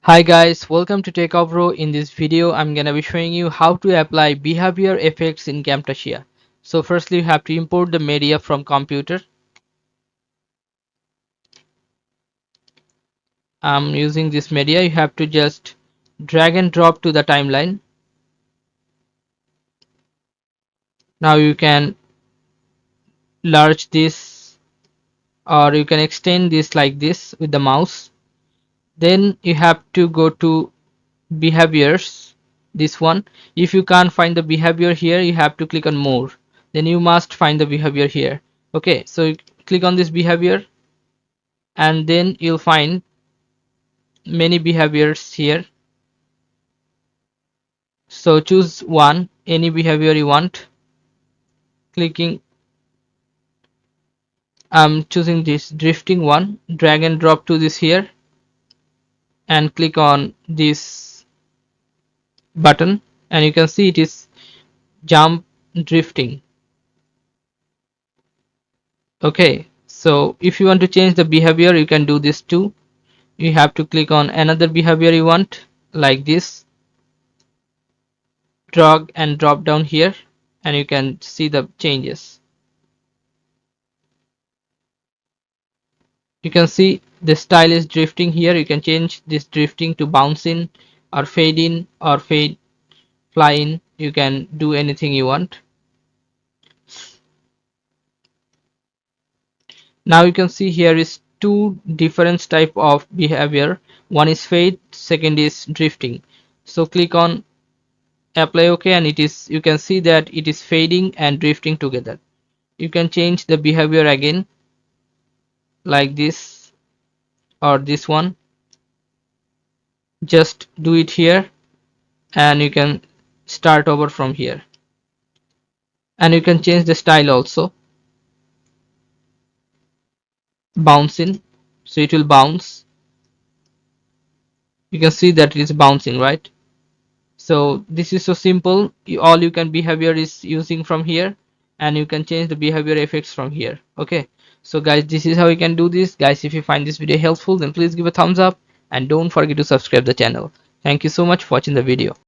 Hi guys, welcome to Techavro. In this video, I'm gonna be showing you how to apply behavior effects in Camtasia. So firstly, you have to import the media from computer. I'm using this media. You have to just drag and drop to the timeline. Now you can enlarge this or you can extend this like this with the mouse. Then you have to go to behaviors, this one. If you can't find the behavior here, you have to click on more. Then you must find the behavior here. Okay, so you click on this behavior and then you'll find many behaviors here. So choose one, any behavior you want. Clicking, I'm choosing this drifting one. Drag and drop to this here and click on this button and you can see it is jump drifting. Okay, so if you want to change the behavior, you can do this too. You have to click on another behavior you want, like this, drag and drop down here and you can see the changes. You can see the style is drifting here. You can change this drifting to bounce in or fade in or fade fly in. You can do anything you want. Now you can see here is two different type of behavior. One is fade, second is drifting. So click on apply OK and it is, you can see that it is fading and drifting together. You can change the behavior again like this or this one. Just do it here and you can start over from here. And you can change the style also, bounce in, so it will bounce. You can see that it is bouncing, right? So this is so simple. All you can behavior is using from here and you can change the behavior effects from here. Okay, so guys, this is how you can do this. Guys, if you find this video helpful, then please give a thumbs up and don't forget to subscribe the channel. Thank you so much for watching the video.